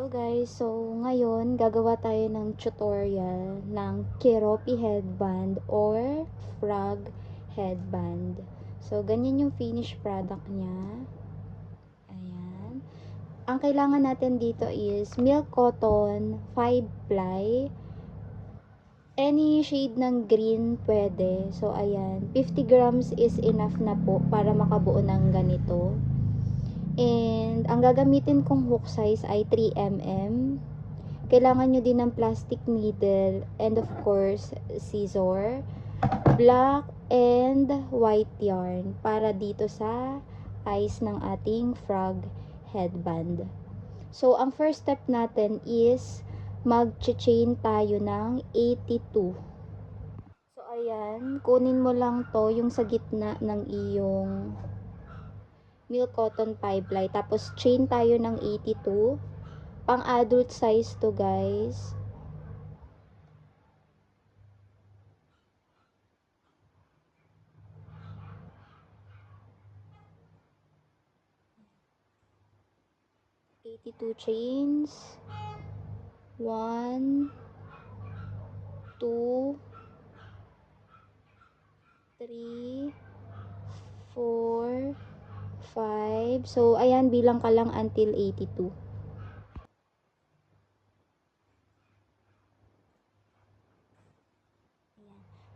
Hello guys, so ngayon gagawa tayo ng tutorial ng Keroppi headband or frog headband. So ganyan yung finished product niya. Ayan. Ang kailangan natin dito is milk cotton 5-ply. Any shade ng green pwede. So ayan, 50 grams is enough na po para makabuo ng ganito. And ang gagamitin kong hook size ay 3mm. Kailangan nyo din ng plastic needle and of course scissor, black and white yarn para dito sa eyes ng ating frog headband. So ang first step natin is mag-chain tayo ng 82. So ayan, kunin mo lang to yung sa gitna ng iyong milk cotton 5-ply. Tapos, chain tayo ng 82. Pang adult size to, guys. Eighty-two chains. 1, 2, 3, 4, 5. So, ayan, bilang ka lang until 82.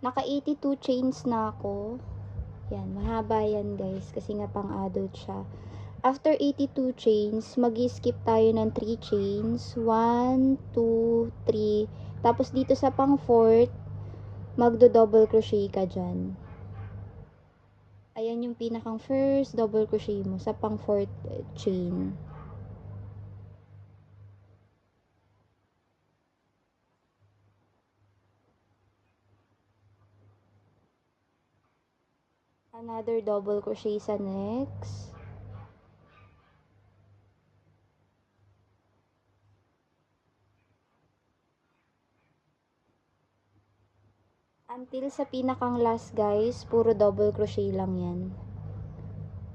Naka 82 chains na ako. Yan, mahaba yan guys kasi nga pang adult siya. After 82 chains, mag-skip tayo ng 3 chains. 1, 2, 3. Tapos dito sa pang 4th, magdo-double crochet ka dyan. Ayan yung pinakang first double crochet mo sa pang 4th chain. Another double crochet sa next. Until sa pinakang last guys, puro double crochet lang yan.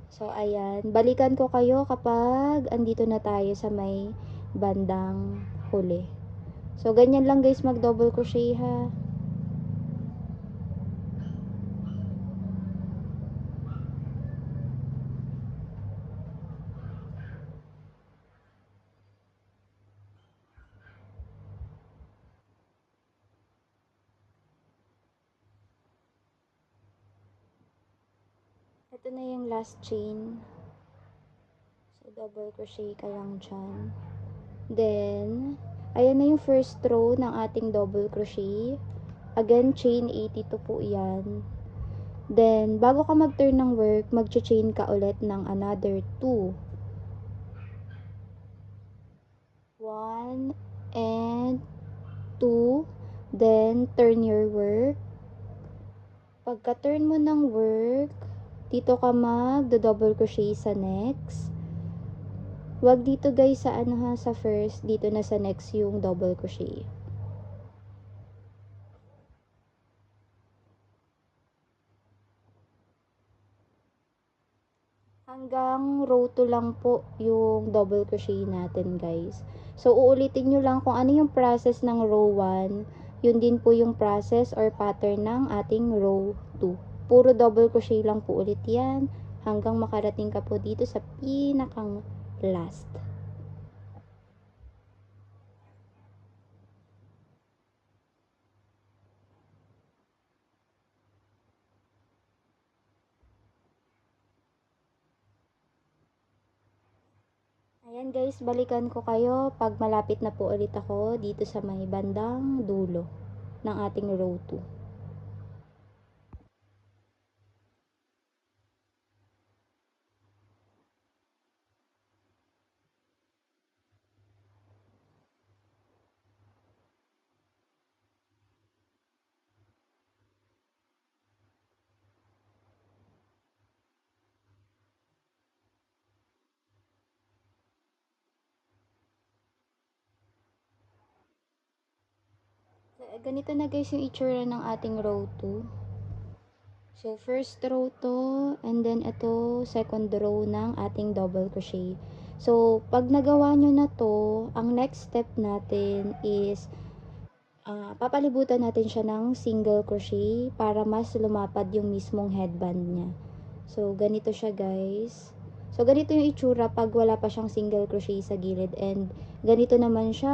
So ayan, balikan ko kayo kapag andito na tayo sa may bandang huli. So ganyan lang guys mag double crochet ha. Ito na yung last chain. So, double crochet ka lang dyan. Then, ayan na yung first row ng ating double crochet. Again, chain 82 po yan. Then, bago ka mag-turn ng work, mag-chain ka ulit ng another 2. 1 and 2. Then, turn your work. Pagka-turn mo ng work, dito ka mag-double crochet sa next. Wag dito guys sa ano ha, sa first, dito na sa next yung double crochet. Hanggang row 2 lang po yung double crochet natin guys. So uulitin nyo lang kung ano yung process ng row 1, yun din po yung process or pattern ng ating row 2. Puro double crochet lang po ulit yan hanggang makarating ka po dito sa pinakang last. Ayan guys, balikan ko kayo pag malapit na po ulit ako dito sa may bandang dulo ng ating row 2. Ganito na guys yung itsura ng ating row 2. So, first row to, and then ito, second row ng ating double crochet. So, pag nagawa nyo na to, ang next step natin is papalibutan natin siya ng single crochet para mas lumapad yung mismong headband niya. So, ganito siya guys. So, ganito yung itsura pag wala pa siyang single crochet sa gilid. And, ganito naman siya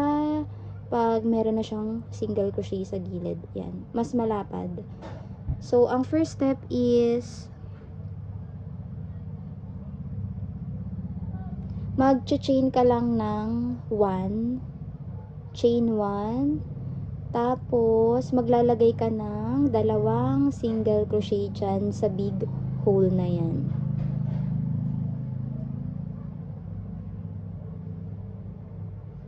pag meron na siyang single crochet sa gilid. Yan. Mas malapad. So, ang first step is mag-chain ka lang ng 1, chain 1, tapos maglalagay ka ng dalawang single crochet dyan sa big hole na yan.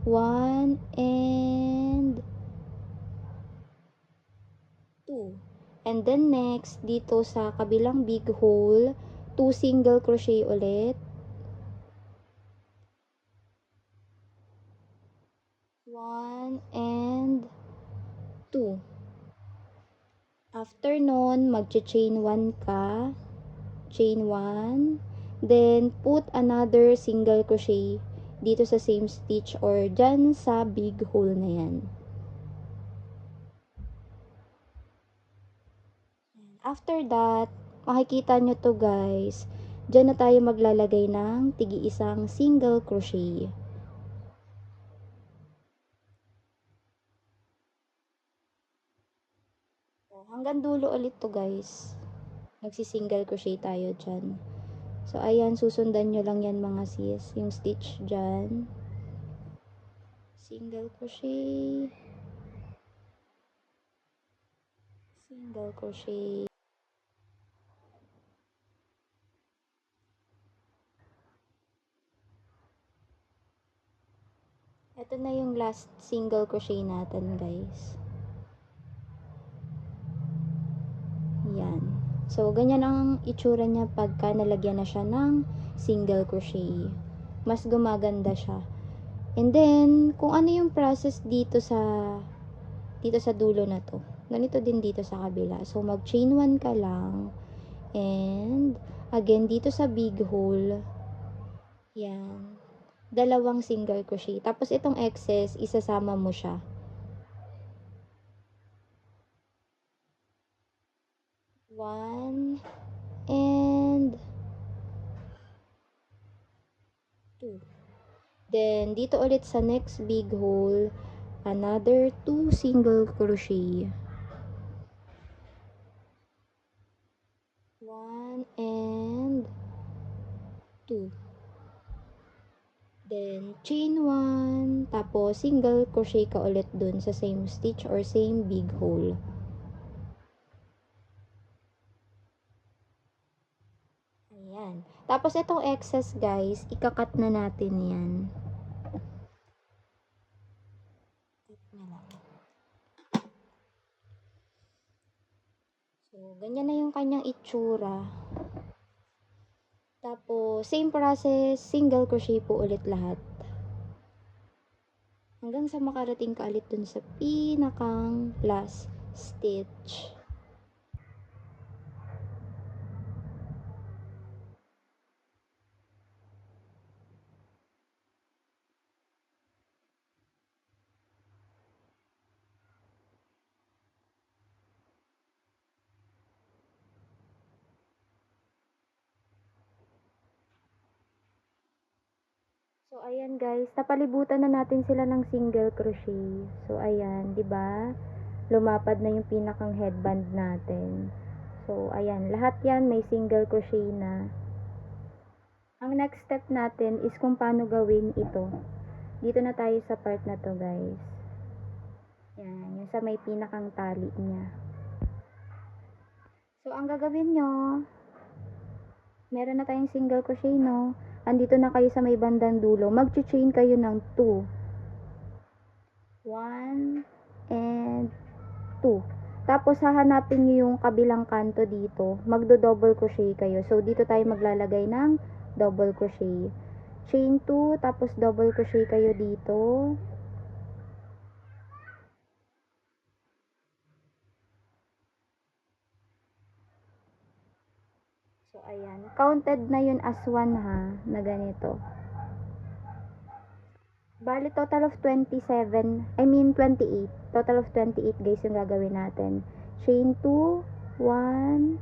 One and 2. And then next, dito sa kabilang big hole, 2 single crochet ulit. 1 and 2. After nun, mag-chain 1 ka, chain 1, then put another single crochet dito sa same stitch or dyan sa big hole na yan. After that, makikita nyo to guys, dyan na tayo maglalagay ng tigi-isang single crochet. Hanggang dulo ulit to guys. Magsi-single crochet tayo dyan. So, ayan, susundan nyo lang yan mga sis. Yung stitch dyan. Single crochet. Single crochet. Ito na yung last single crochet natin guys. Yan. So, ganyan ang itsura niya pagka nalagyan na siya ng single crochet. Mas gumaganda siya. And then, kung ano yung process dito sa dulo na to. Ganito din dito sa kabila. So, mag-chain 1 ka lang. And, again, dito sa big hole. Yan. Dalawang single crochet. Tapos, itong excess, isasama mo siya. One and 2. Then, dito ulit sa next big hole, another 2 single crochet. 1 and 2. Then, chain 1, tapos single crochet ka ulit dun sa same stitch or same big hole. Ayan. Tapos, itong excess guys, ikakat na natin yan. So, ganyan na yung kanyang itsura. Tapos, same process, single crochet po ulit lahat. Hanggang sa makarating ka ulit dun sa pinakang last stitch. So, ayan guys, napalibutan na natin sila ng single crochet. So, ayan, 'di ba? Lumapad na yung pinakang headband natin. So, ayan, lahat 'yan may single crochet na. Ang next step natin is kung paano gawin ito. Dito na tayo sa part na to, guys. Yan, yung sa may pinakang tali niya. So, ang gagawin nyo, meron na tayong single crochet, no? Andito na kayo sa may bandang dulo. Mag-chain kayo ng 2. 1 and 2. Tapos, hahanapin nyo yung kabilang kanto dito. Magdo-double crochet kayo. So, dito tayo maglalagay ng double crochet. Chain 2, tapos double crochet kayo dito. So, ayan. Counted na yun as 1 ha, na ganito. Bali, total of 28. Total of 28 guys yung gagawin natin. Chain 2, 1,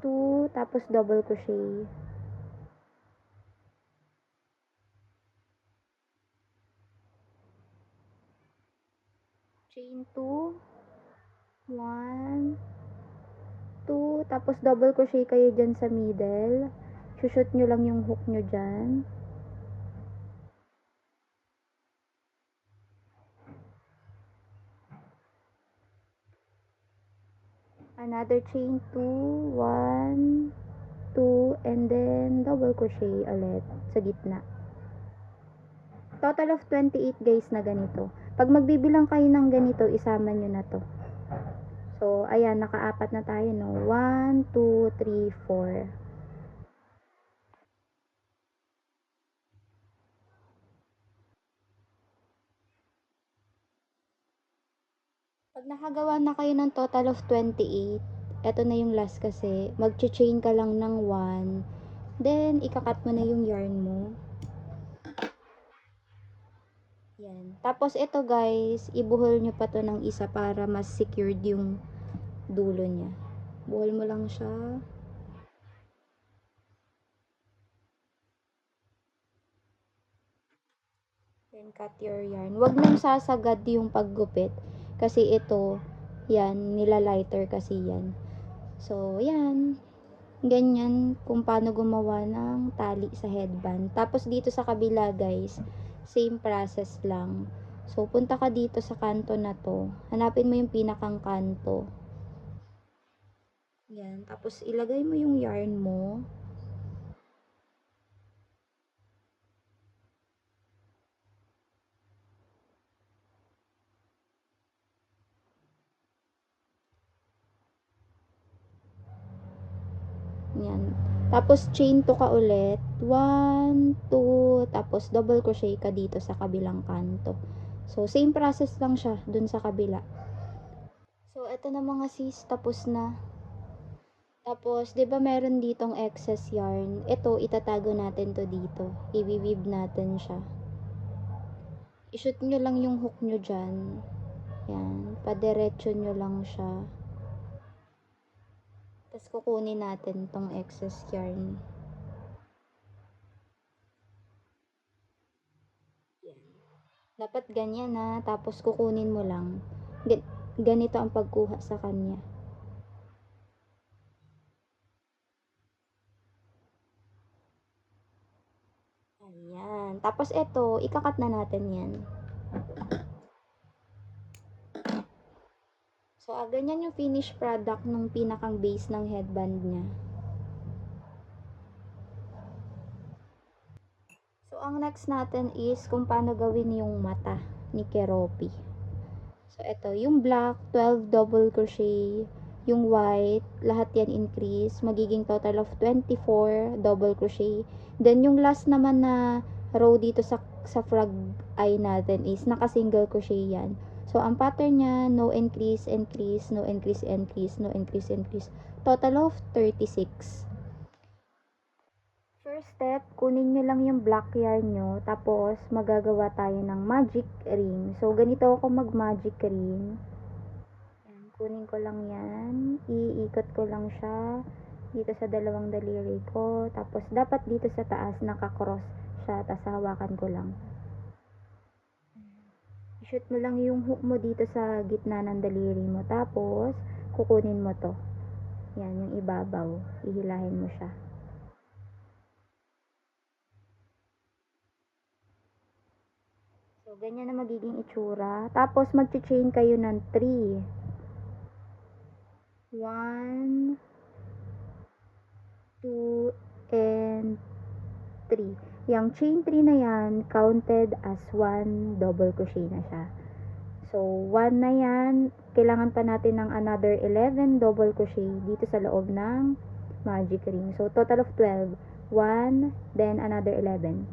2, tapos double crochet. Chain 2, 1, 2, tapos double crochet kayo dyan sa middle. Shoot nyo lang yung hook nyo dyan. Another chain 2, 1, 2, and then double crochet ulit sa gitna. Total of 28 guys na ganito. Pag magbibilang kayo ng ganito, isama nyo na to. So, ayan, nakaapat na tayo, no? 1, 2, 3, 4. Pag nakagawa na kayo ng total of 28, eto na yung last kasi, mag-chain ka lang ng 1, then, ikakat mo na yung yarn mo. Yan. Tapos, ito guys, ibuhol nyo pa to ng isa para mas secured yung dulo niya. Buhol mo lang siya. Then, cut your yarn. Huwag nang sasagad yung paggupit. Kasi ito, yan, nilalighter kasi yan. So, yan. Ganyan kung paano gumawa ng tali sa headband. Tapos, dito sa kabila, guys, same process lang. So, punta ka dito sa kanto na to. Hanapin mo yung pinakang kanto. Yan. Tapos, ilagay mo yung yarn mo. Yan. Tapos, chain 2 ka ulit. 1, 2, tapos double crochet ka dito sa kabilang kanto. So, same process lang siya dun sa kabila. So, eto na mga sis, tapos na. Tapos, 'di ba meron ditong excess yarn? Ito, itatago natin to dito. I-weave natin siya. I-shoot nyo lang yung hook nyo dyan. Yan. Padiretso nyo lang siya. Tapos, kukunin natin tong excess yarn. Yan. Dapat ganyan na. Tapos, kukunin mo lang. Ganito ang pagkuha sa kanya. Ayan. Tapos, ito, ikakat na natin yan. So, ganyan yung finished product ng pinakang base ng headband niya. So, ang next natin is kung paano gawin yung mata ni Keroppi. So, ito, yung black, 12 double crochet, yung white, lahat yan increase, magiging total of 24 double crochet. Then, yung last naman na row dito sa frog eye natin is naka-single crochet yan. So, ang pattern niya, no increase, increase, no increase, increase, no increase, increase. Total of 36. First step, kunin nyo lang yung black yarn nyo, tapos magagawa tayo ng magic ring. So, ganito ako mag-magic ring. Yan, kunin ko lang yan, iikot ko lang siya dito sa dalawang daliri ko, tapos dapat dito sa taas nakakross siya, tapos hawakan ko lang. I-shoot mo lang yung hook mo dito sa gitna ng daliri mo, tapos kukunin mo to. Yan, yung ibabaw, ihilahin mo siya. So, ganyan na magiging itsura. Tapos, mag-chain kayo ng 3. 1, 2, and 3. Yung chain 3 na yan, counted as 1 double crochet na siya. So, 1 na yan, kailangan pa natin ng another 11 double crochet dito sa loob ng magic ring. So, total of 12. 1, then another 11.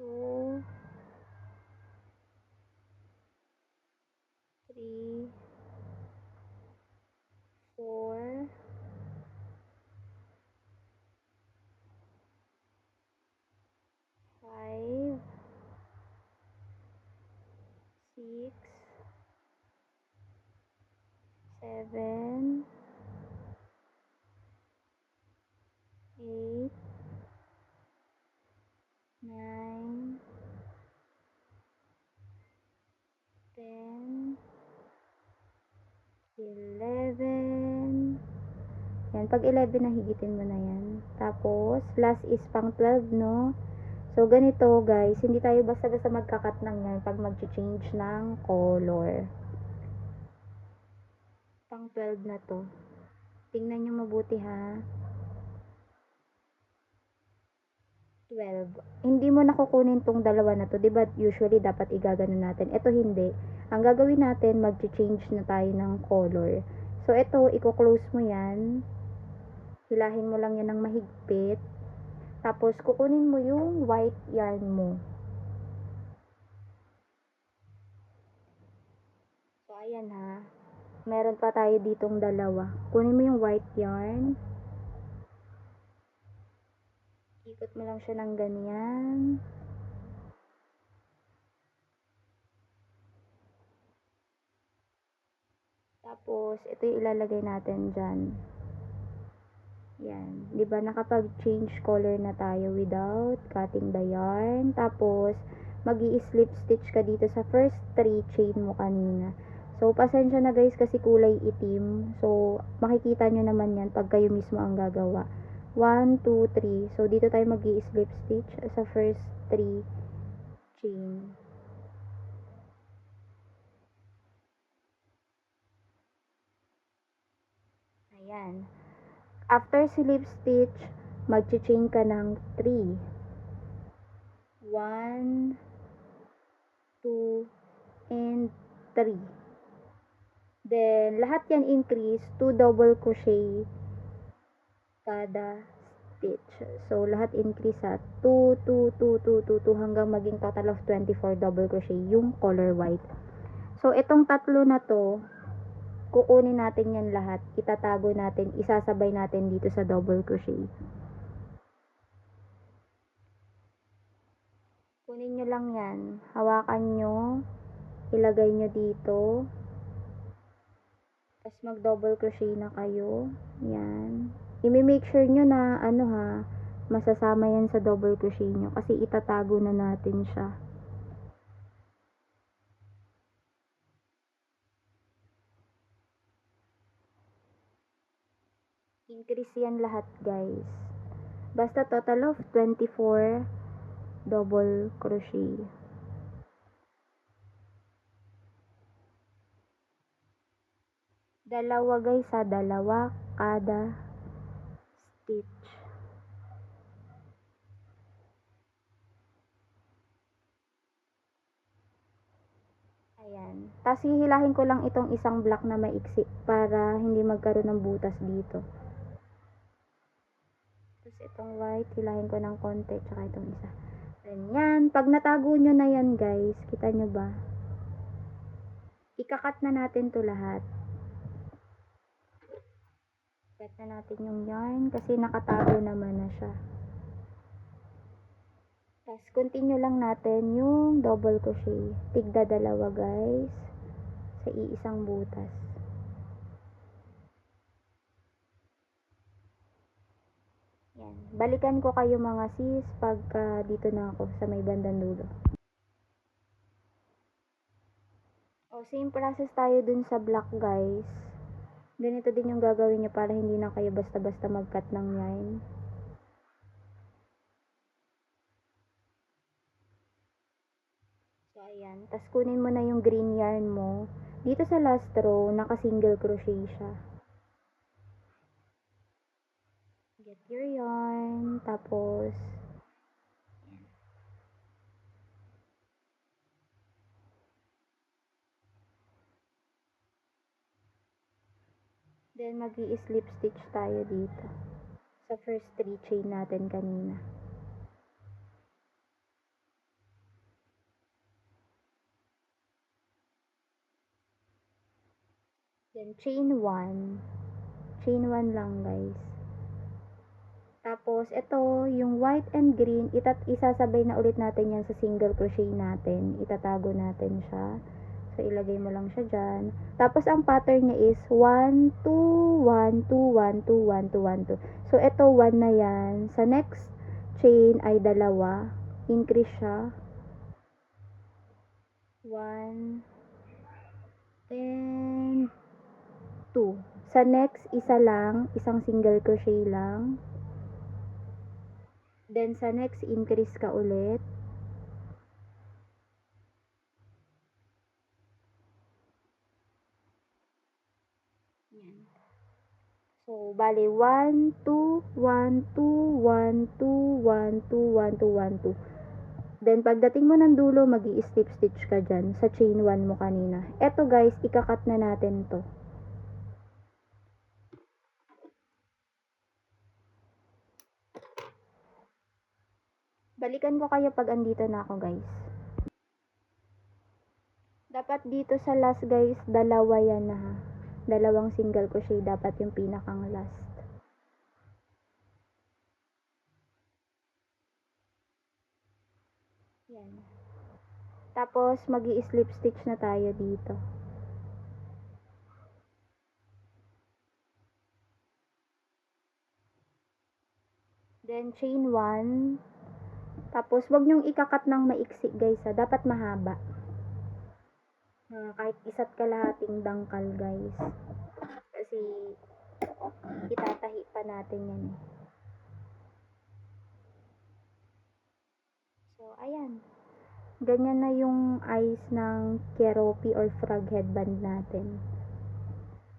2, 3, 4, 7, 8, 9, 10, 11. Yan, pag 11 na higitin mo na yan. Tapos, last is pang 12, no? So, ganito guys, hindi tayo basta-basta magkakat ng yan pag mag-change ng color. Pang 12 na to. Tingnan nyo mabuti ha. 12. Hindi mo nakukunin tong dalawa na to. Diba usually dapat igagano natin. Ito hindi. Ang gagawin natin, mag-change na tayo ng color. So, ito, i-close mo yan. Hilahin mo lang yan ng mahigpit. Tapos, kukunin mo yung white yarn mo. So, ayan ha. Meron pa tayo ditong dalawa. Kunin mo yung white yarn. Ikot mo lang siya ng ganyan. Tapos, ito yung ilalagay natin dyan. Yan. Diba, nakapag-change color na tayo without cutting the yarn. Tapos, mag-i-slip stitch ka dito sa first 3 chain mo kanina. So, pasensya na guys kasi kulay itim. So, makikita nyo naman yan pag kayo mismo ang gagawa. 1, 2, 3. So, dito tayo mag-i-slip stitch sa first 3 chain. Ayan. After slip stitch, mag-chain ka ng 3. 1, 2, and 3. Then, lahat yan increase 2 double crochet kada stitch. So, lahat increase sa 2, 2, 2, 2, 2, 2 hanggang maging total of 24 double crochet yung color white. So, itong tatlo na to, kukunin natin yan lahat, itatago natin, isasabay natin dito sa double crochet. Kunin nyo lang yan, hawakan nyo, ilagay nyo dito, tapos mag double crochet na kayo, yan. I-make sure nyo na ano ha, masasama yan sa double crochet nyo kasi itatago na natin siya. Increase yan lahat guys. Basta total of 24 double crochet. Dalawa guys ha, dalawa kada stitch. Ayan. Tapos hihilahin ko lang itong isang block na maiksi para hindi magkaroon ng butas dito. Tapos itong white, hilahin ko ng konti, tsaka itong isa. Ganyan. Pag natago nyo na yan guys, kita nyo ba? Ikakat na natin to lahat. Cut na natin yung yarn kasi nakatago naman na siya. Tapos continue lang natin yung double crochet. Tigda dalawa guys sa iisang butas. Yan. Balikan ko kayo mga sis pagka dito na ako sa may bandang dulo. O, same process tayo dun sa block guys. Ganito din yung gagawin nyo para hindi na kayo basta-basta mag-cut ng yarn. So, ayan. Tapos kunin mo na yung green yarn mo. Dito sa last row, naka-single crochet siya. Get your yarn. Tapos, ayan. Then, mag-i-slip stitch tayo dito. Sa first 3 chain natin kanina. Then, chain 1. Chain 1 lang, guys. Tapos, ito, yung white and green, isasabay na ulit natin yan sa single crochet natin. Itatago natin siya. So, So, ilagay mo lang siya dyan. Tapos, ang pattern niya is 1, 2, 1, 2, 1, 2, 1, 2, 1, 2. So, ito 1 na yan. Sa next chain ay dalawa. Increase siya. 1, and 2. Sa next, isa lang. Isang single crochet lang. Then, sa next, increase ka ulit. Yan. So, bali, 1, 2, 1, 2, 1, 2, 1, 2, 1, 2, 1, 2. Then, pagdating mo ng dulo, mag-i-slip stitch ka dyan sa chain 1 mo kanina. Eto guys, ikakat na natin to. Balikan ko kayo pag andito na ako guys. Dapat dito sa last guys, dalawa yan na ha. Dalawang single crochet dapat yung pinakang last. Yan. Tapos, mag-i-slip stitch na tayo dito. Then, chain 1. Tapos, wag nyong ikakat ng maiksi guys ha. Dapat mahaba. Kahit isa't kalahating dangkal guys. Kasi, itatahi pa natin yan. So, ayan. Ganyan na yung eyes ng keroppi or frog headband natin.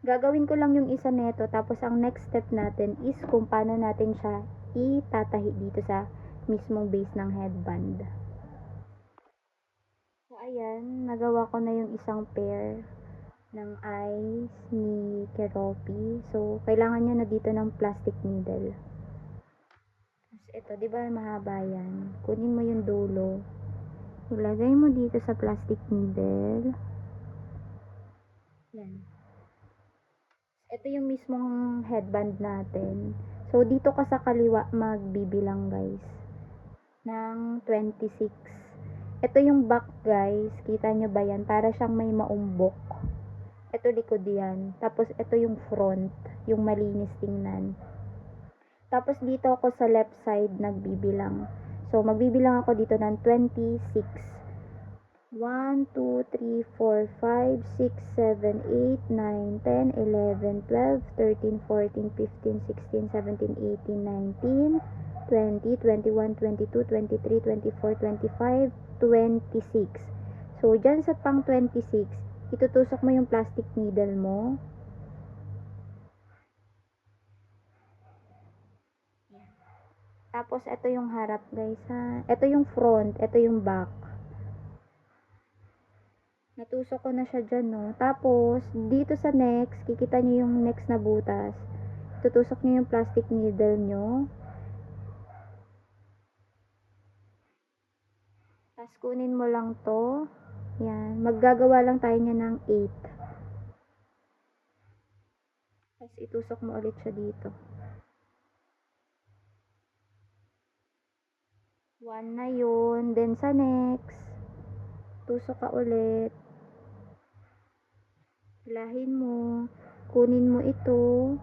Gagawin ko lang yung isa neto, tapos ang next step natin is kung paano natin siya itatahi dito sa mismong base ng headband. So, ayan, nagawa ko na yung isang pair ng eyes ni keroppi. So, kailangan nyo na dito ng plastic needle. Tapos, ito, di ba mahaba yan? Kunin mo yung dulo. Ilagay mo dito sa plastic needle. Yan. Ito yung mismong headband natin. So, dito ka sa kaliwa magbibilang guys. Ng 26. Ito yung back guys. Kita nyo ba yan? Para siyang may maumbok. Ito likod yan. Tapos, ito yung front. Yung malinis tingnan. Tapos, dito ako sa left side nagbibilang. So, magbibilang ako dito ng 26. 1, 2, 3, 4, 5, 6, 7, 8, 9, 10, 11, 12, 13, 14, 15, 16, 17, 18, 19, 20, 21, 22, 23, 24, 25, 26. So, dyan sa pang 26, itutusok mo yung plastic needle mo. Tapos, ito yung harap guys ha. Ito yung front, ito yung back. Natusok ko na siya dyan, no. Tapos, dito sa next, kikita nyo yung next na butas. Tutusok nyo yung plastic needle nyo. Tapos, kunin mo lang to. Yan. Maggagawa lang tayo niya ng 8. Tapos, itusok mo ulit siya dito. 1 na yun. Then, sa next, tusok ka ulit. Hilahin mo. Kunin mo ito.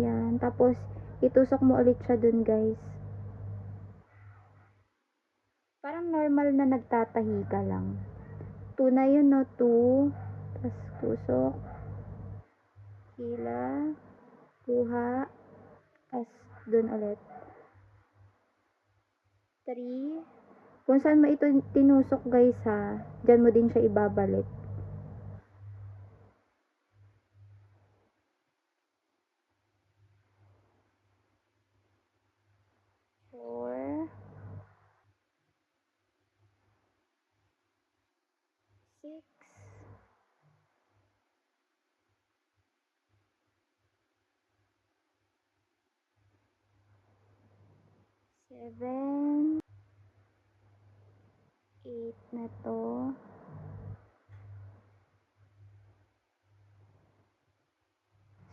Yan. Tapos, itusok mo ulit siya dun, guys. Parang normal na nagtatahi ka lang. 2 na yun, no? 2. Tapos, tusok. Hila. Kuha. Tapos, dun ulit. 3. Kung saan mo ito tinusok, guys, ha? Diyan mo din siya ibabalik. 4. 6. 7. 8 na to.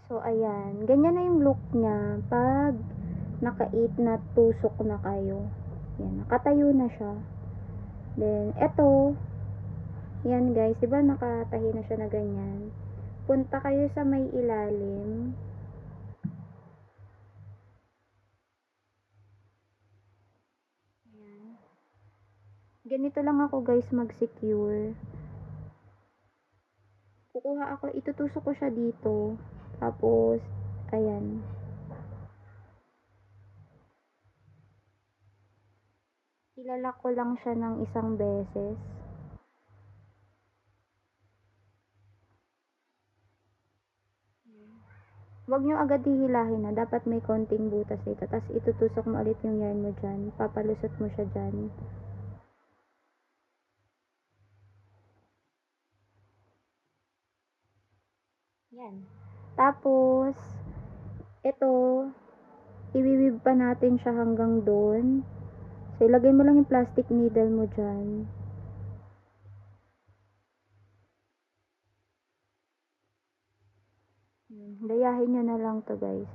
So, ayan. Ganyan na yung look niya pag naka-8 na tusok na kayo. Yan. Nakatayo na siya. Then, eto. Yan guys, di ba nakatahi na siya na ganyan? Punta kayo sa may ilalim. Ayan. Ganito lang ako guys mag-secure. Kukuha ako, itutusok ko siya dito. Tapos, ayan. Ilalak ko lang siya ng isang beses. Huwag nyo agad hihilahin na. Dapat may konting butas dito. Tapos itutusok mo ulit yung yarn mo dyan. Papalusot mo siya dyan. Yan. Tapos, ito, iwiwib pa natin siya hanggang doon. So, ilagay mo lang yung plastic needle mo dyan. Dayahin nyo na lang to guys.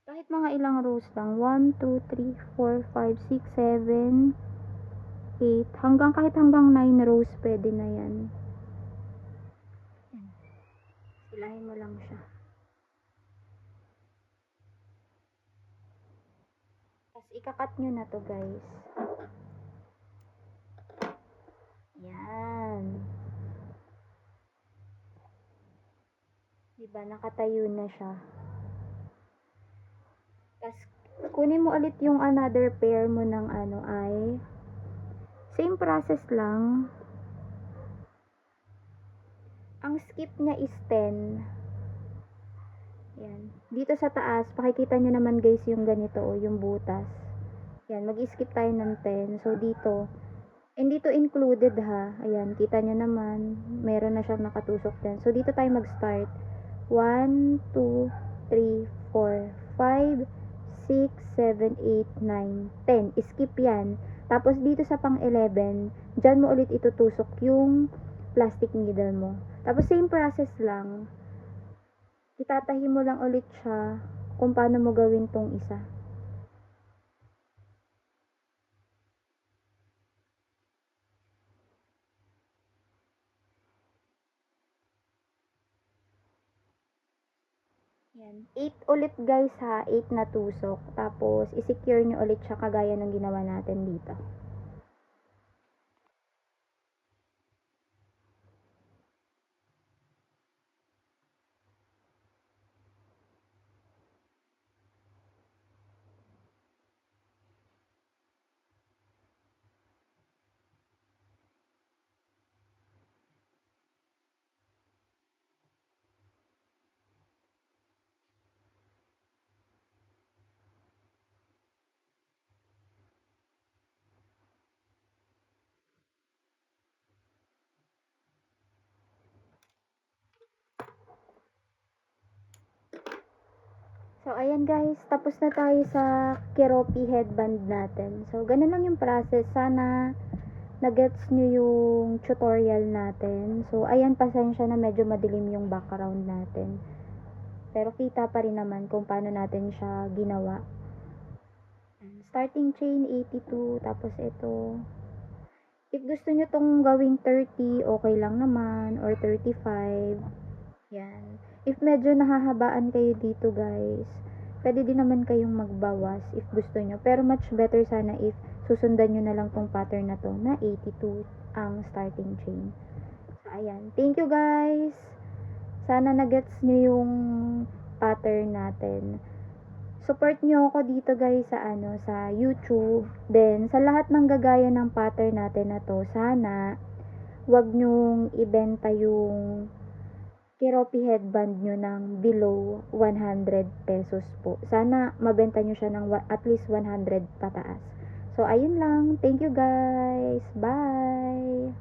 Kahit mga ilang rows lang. 1, 2, 3, 4, 5, 6, 7, 8. Kahit hanggang 9 rows pwede na yan. Silahin mo lang siya. Tapos ikakat nyo na to guys. Yan. Diba, nakatayo na siya. Tapos, kunin mo ulit yung another pair mo ng ay, same process lang. Ang skip niya is 10. Yan. Dito sa taas, pakikita nyo naman guys yung ganito, yung butas. Yan, mag-skip tayo ng 10. So, dito, hindi to included ha. Ayan, kita nyo naman. Meron na siyang nakatusok din. So, dito tayo mag-start. 1, 2, 3, 4, 5, 6, 7, 8, 9, 10. Skip yan. Tapos, dito sa pang 11, dyan mo ulit itutusok yung plastic needle mo. Tapos, same process lang. Itatahi mo lang ulit siya kung paano mo gawin tong isa. Yan. 8 ulit guys ha. 8 na tusok. Tapos, i-secure nyo ulit siya kagaya ng ginawa natin dito. So, ayan guys, tapos na tayo sa Keroppi headband natin. So, ganun lang yung process. Sana na-gets nyo yung tutorial natin. So, ayan, pasensya na medyo madilim yung background natin. Pero kita pa rin naman kung paano natin siya ginawa. Starting chain 82, tapos ito. If gusto nyo tong gawing 30, okay lang naman, or 35. Yan. If medyo nahahabaan kayo dito guys, pwede din naman kayong magbawas if gusto nyo. Pero much better sana if susundan nyo na lang tong pattern na to na 82 ang starting chain. So, ayan. Thank you guys! Sana na-gets nyo yung pattern natin. Support nyo ako dito guys sa YouTube. Then, sa lahat ng gagaya ng pattern natin na to, sana wag nyong ibenta yung Keroppi headband nyo ng below 100 pesos po. Sana mabenta nyo siya ng at least 100 pataas. So, ayun lang. Thank you guys. Bye!